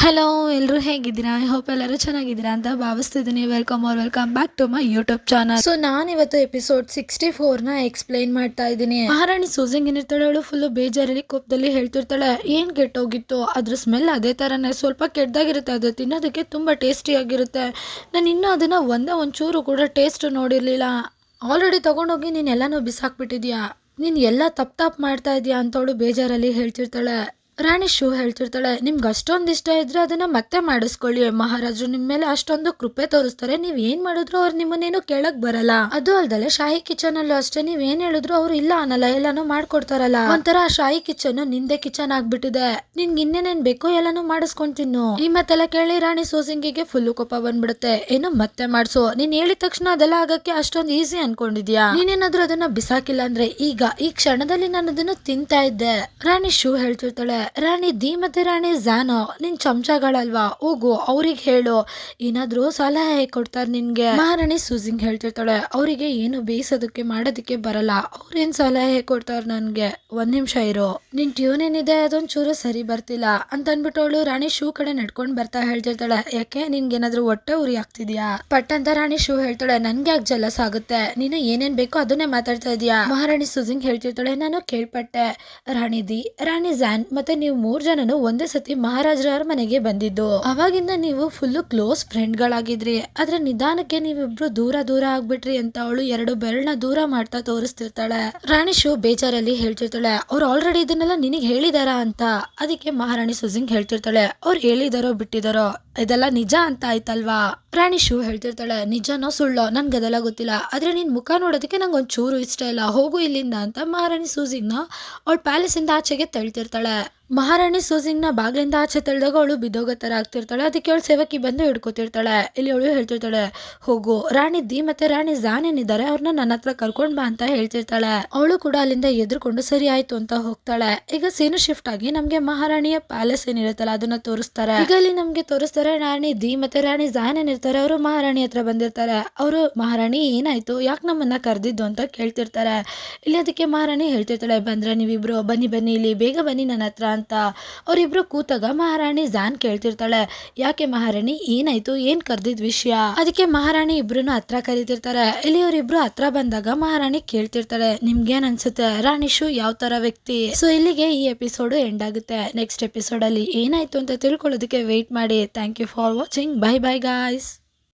Hello, ಎಲ್ಲರೂ ಹೇಗಿದ್ದೀರಾ? I hope ಎಲ್ಲರೂ ಚೆನ್ನಾಗಿದ್ದೀರಾ ಅಂತ ಭಾವಿಸ್ತಿದ್ದೀನಿ. Welcome back to my YouTube channel. So ನಾನಿವತ್ತು ಎಪಿಸೋಡ್ 64ನ ಎಕ್ಸ್ಪ್ಲೈನ್ ಮಾಡ್ತಾ ಇದ್ದೀನಿ. ಮಹಾರಾಣಿ ಸೂಸಿಂಗ್ ಏನಿರ್ತಾಳೆ, ಅವಳು ಫುಲ್ ಬೇಜಾರಲ್ಲಿ ಕೋಪದಲ್ಲಿ ಹೇಳ್ತಿರ್ತಾಳೆ, ಏನ್ ಕೆಟ್ಟೋಗಿತ್ತು, ಅದ್ರ ಸ್ಮೆಲ್ ಅದೇ ತರನೇ ಸ್ವಲ್ಪ ಕೆಟ್ಟದಾಗಿರುತ್ತೆ, ಅದು ತಿನ್ನೋದಕ್ಕೆ ತುಂಬಾ ಟೇಸ್ಟಿ ಆಗಿರುತ್ತೆ. ನಾನು ಇನ್ನೂ ಅದನ್ನ ಒಂಚೂರು ಕೂಡ ಟೇಸ್ಟ್ ನೋಡಿರ್ಲಿಲ್ಲ. ಆಲ್ರೆಡಿ ತಗೊಂಡೋಗಿ ನೀನ್ ಎಲ್ಲಾನು ಬಿಸಾಕ್ಬಿಟ್ಟಿದ್ಯಾ, ನೀನ್ ಎಲ್ಲ ತಪ್ಪು ಮಾಡ್ತಾ ಇದೀಯಾ ಅಂತ ಅವಳು ಬೇಜಾರಲ್ಲಿ ಹೇಳ್ತಿರ್ತಾಳೆ. ರಾಣಿ ಶೂ ಹೇಳ್ತಿರ್ತಾಳೆ, ನಿಮ್ಗೆ ಅಷ್ಟೊಂದು ಇಷ್ಟ ಇದ್ರೆ ಅದನ್ನ ಮತ್ತೆ ಮಾಡಿಸ್ಕೊಳ್ಳಿ. ಮಹಾರಾಜರು ನಿಮ್ಮ ಮೇಲೆ ಅಷ್ಟೊಂದು ಕೃಪೆ ತೋರಿಸ್ತಾರೆ, ನೀವ್ ಏನ್ ಮಾಡಿದ್ರು ಅವ್ರು ನಿಮ್ಮನ್ನೇನು ಕೇಳಕ್ ಬರಲ್ಲ. ಅದು ಅಲ್ದಲೆ ಶಾಹಿ ಕಿಚನ್ ಅಲ್ಲೂ ಅಷ್ಟೇ, ನೀವ್ ಏನ್ ಹೇಳಿದ್ರು ಅವ್ರು ಇಲ್ಲ ಅನ್ನಲ್ಲ, ಎಲ್ಲಾನು ಮಾಡ್ಕೊಡ್ತಾರಲ್ಲ. ಒಂಥರ ಶಾಹಿ ಕಿಚನ್ ನಿಂದೆ ಕಿಚನ್ ಆಗ್ಬಿಟ್ಟಿದೆ, ನಿನ್ಗೆ ಇನ್ನೇನೇನ್ ಬೇಕೋ ಎಲ್ಲಾನು ಮಾಡಿಸ್ಕೊಂಡ್ ತಿನ್ನು. ಈ ಮತ್ತೆಲ್ಲ ಕೇಳಿ ರಾಣಿ ಸೋಸಿಂಗಿಗೆ ಫುಲ್ಲು ಕೋಪ ಬಂದ್ಬಿಡುತ್ತೆ. ಏನು ಮತ್ತೆ ಮಾಡ್ಸೋ, ನೀನ್ ಹೇಳಿದ ತಕ್ಷಣ ಅದೆಲ್ಲ ಆಗಕ್ಕೆ ಅಷ್ಟೊಂದು ಈಸಿ ಅನ್ಕೊಂಡಿದ್ಯಾ? ನೀನೇನಾದ್ರೂ ಅದನ್ನ ಬಿಸಾಕಿಲ್ಲ ಅಂದ್ರೆ ಈ ಕ್ಷಣದಲ್ಲಿ ನಾನು ಅದನ್ನ ತಿಂತಾ ಇದ್ದೆ. ರಾಣಿ ಶೂ ಹೇಳ್ತಿರ್ತಾಳೆ, ರಾಣಿ ದಿ ಮತ್ತೆ ರಾಣಿ ಝಾನೋ ನಿನ್ ಚಮಚಗಳಲ್ವಾ, ಹೋಗು ಅವ್ರಿಗೆ ಹೇಳು, ಏನಾದ್ರೂ ಸಲಹೆ ಕೊಡ್ತಾರೆ ನಿನ್ಗೆ. ಮಹಾರಾಣಿ ಸೂಸಿಂಗ್ ಹೇಳ್ತಿರ್ತಾಳೆ, ಅವರಿಗೆ ಏನು ಬೇಯಿಸೋದಕ್ಕೆ ಮಾಡೋದಕ್ಕೆ ಬರಲ್ಲ, ಅವ್ರೇನ್ ಸಲಹೆ ಕೊಡ್ತಾರೆ ನನ್ಗೆ, ಒಂದ್ ನಿಮಿಷ ಇರೋ, ನಿನ್ ಟ್ಯೂನ್ ಏನಿದೆ ಅದೊಂಚೂರು ಸರಿ ಬರ್ತಿಲ್ಲ ಅಂತ ಅನ್ಬಿಟ್ಟು ಅವಳು ರಾಣಿ ಶೂ ಕಡೆ ನಡ್ಕೊಂಡ್ ಬರ್ತಾ ಹೇಳ್ತಿರ್ತಾಳೆ, ಯಾಕೆ ನಿನ್ಗೇನಾದ್ರೂ ಹೊಟ್ಟೆ ಉರಿ ಆಗ್ತಿದ್ಯಾ? ಪಟ್ ಅಂತ ರಾಣಿ ಶೂ ಹೇಳ್ತಾಳೆ, ನನ್ಗೆ ಯಾಕೆ ಜಲಸ್ ಆಗುತ್ತೆ, ನೀನು ಏನೇನ್ ಬೇಕೋ ಅದನ್ನೇ ಮಾತಾಡ್ತಾ ಇದೀಯಾ. ಮಹಾರಾಣಿ ಸೂಸಿಂಗ್ ಹೇಳ್ತಿರ್ತಾಳೆ, ನಾನು ಕೇಳ್ಪಟ್ಟೆ ರಾಣಿ ದಿ, ರಾಣಿ ಝಾನ್ ಮತ್ತೆ ನೀವು 3 ಜನನು ಒಂದೇ ಸತಿ ಮಹಾರಾಜರ ಮನೆಗೆ ಬಂದಿದ್ದು, ಅವಾಗಿಂದ ನೀವು ಫುಲ್ ಕ್ಲೋಸ್ ಫ್ರೆಂಡ್ ಗಳಾಗಿದ್ರಿ, ಆದ್ರೆ ನಿಧಾನಕ್ಕೆ ನೀವಿಬ್ರು ದೂರ ಆಗ್ಬಿಟ್ರಿ ಅಂತ ಅವಳು 2 ಬೆರಳನ್ನ ದೂರ ಮಾಡ್ತಾ ತೋರಿಸ್ತಿರ್ತಾಳೆ. ರಾಣಿ ಶೂ ಬೇಜಾರಲ್ಲಿ ಹೇಳ್ತಿರ್ತಾಳೆ, ಅವ್ರು ಆಲ್ರೆಡಿ ಇದನ್ನೆಲ್ಲ ನಿನಗೆ ಹೇಳಿದಾರ ಅಂತ. ಅದಕ್ಕೆ ಮಹಾರಾಣಿ ಸುಜಿಂಗ್ ಹೇಳ್ತಿರ್ತಾಳೆ, ಅವ್ರು ಹೇಳಿದಾರೋ ಬಿಟ್ಟಿದಾರೋ ಇದೆಲ್ಲ ನಿಜ ಅಂತ ಆಯ್ತಲ್ವಾ. ರಾಣಿ ಶೂ ಹೇಳ್ತಿರ್ತಾಳೆ, ನಿಜನೋ ಸುಳ್ಳೋ ನನ್ಗದೆಲ್ಲ ಗೊತ್ತಿಲ್ಲ, ಆದ್ರೆ ನಿನ್ ಮುಖ ನೋಡೋದಕ್ಕೆ ನಂಗೆ ಒಂಚೂರು ಇಷ್ಟ ಇಲ್ಲ, ಹೋಗು ಇಲ್ಲಿಂದ ಅಂತ ಮಹಾರಾಣಿ ಸೂಸಿಂಗ್ ನ ಅವಳ ಪ್ಯಾಲೇಸ್ ಇಂದ ಆಚೆಗೆ ತಳ್ತಿರ್ತಾಳೆ. ಮಹಾರಾಣಿ ಸೂಸಿಂಗ್ ನ ಬಾಗ್ಲಿಂದ ಆಚೆ ತಳ್ದಾಗ ಅವಳು ಬಿದ್ದೋಗೋ ತರ ಆಗ್ತಿರ್ತಾಳೆ. ಅದಕ್ಕೆ ಅವಳು ಸೇವಕಿ ಬಂದು ಹಿಡ್ಕೊತಿರ್ತಾಳೆ. ಇಲ್ಲಿ ಅವಳು ಹೇಳ್ತಿರ್ತಾಳೆ, ಹೋಗು ರಾಣಿ ದಿ ಮತ್ತೆ ರಾಣಿ ಝಾನ್ ಏನಿದ್ದಾರೆ ಅವ್ರನ್ನ ನನ್ನ ಹತ್ರ ಕರ್ಕೊಂಡ್ ಬಾ ಅಂತ ಹೇಳ್ತಿರ್ತಾಳೆ. ಅವಳು ಕೂಡ ಅಲ್ಲಿಂದ ಎದ್ರುಕೊಂಡು ಸರಿ ಆಯ್ತು ಅಂತ ಹೋಗ್ತಾಳೆ. ಈಗ ಸೀನು ಶಿಫ್ಟ್ ಆಗಿ ನಮ್ಗೆ ಮಹಾರಾಣಿಯ ಪ್ಯಾಲೇಸ್ ಏನಿರುತ್ತಲ್ಲ ಅದನ್ನ ತೋರಿಸ್ತಾರೆ. ಈಗ ಇಲ್ಲಿ ನಮ್ಗೆ ತೋರಿಸ್ತಾರೆ, ರಾಣಿ ದಿ ಮತ್ತೆ ರಾಣಿ ಝಾನ್ ಏನಿರ್ತಾರೆ ಅವರು ಮಹಾರಾಣಿ ಹತ್ರ ಬಂದಿರ್ತಾರೆ. ಅವರು ಮಹಾರಾಣಿ ಏನಾಯ್ತು, ಯಾಕೆ ನಮ್ಮನ್ನ ಕರೆದಿದ್ದು ಅಂತ ಕೇಳ್ತಿರ್ತಾರೆ. ಇಲ್ಲಿ ಅದಕ್ಕೆ ಮಹಾರಾಣಿ ಹೇಳ್ತಿರ್ತಾಳೆ, ಬಂದ್ರೆ ನೀವಿಬ್ರು ಬನ್ನಿ ಇಲ್ಲಿ ಬೇಗ ಬನ್ನಿ ನನ್ನ ಹತ್ರ ಅಂತ. ಅವರಿಬ್ರು ಕೂತಾಗ ಮಹಾರಾಣಿ ಝಾನ್ ಕೇಳ್ತಿರ್ತಾಳೆ, ಯಾಕೆ ಮಹಾರಾಣಿ ಏನಾಯ್ತು, ಏನ್ ಕರ್ದಿದ್ ವಿಷಯ? ಅದಕ್ಕೆ ಮಹಾರಾಣಿ ಇಬ್ರು ಹತ್ರ ಕರೀತಿರ್ತಾರೆ. ಇಲ್ಲಿ ಅವರಿಬ್ರು ಹತ್ರ ಬಂದಾಗ ಮಹಾರಾಣಿ ಕೇಳ್ತಿರ್ತಾಳೆ, ನಿಮ್ಗೇನ್ ಅನ್ಸುತ್ತೆ ರಾಣಿ ಶೂ ಯಾವ ತರ ವ್ಯಕ್ತಿ? ಸೊ ಇಲ್ಲಿಗೆ ಈ ಎಪಿಸೋಡ್ ಎಂಡ್ ಆಗುತ್ತೆ. ನೆಕ್ಸ್ಟ್ ಎಪಿಸೋಡ್ ಅಲ್ಲಿ ಏನಾಯ್ತು ಅಂತ ತಿಳ್ಕೊಳ್ಳೋದಕ್ಕೆ ವೇಟ್ ಮಾಡಿ. Thank you for watching. Bye bye guys.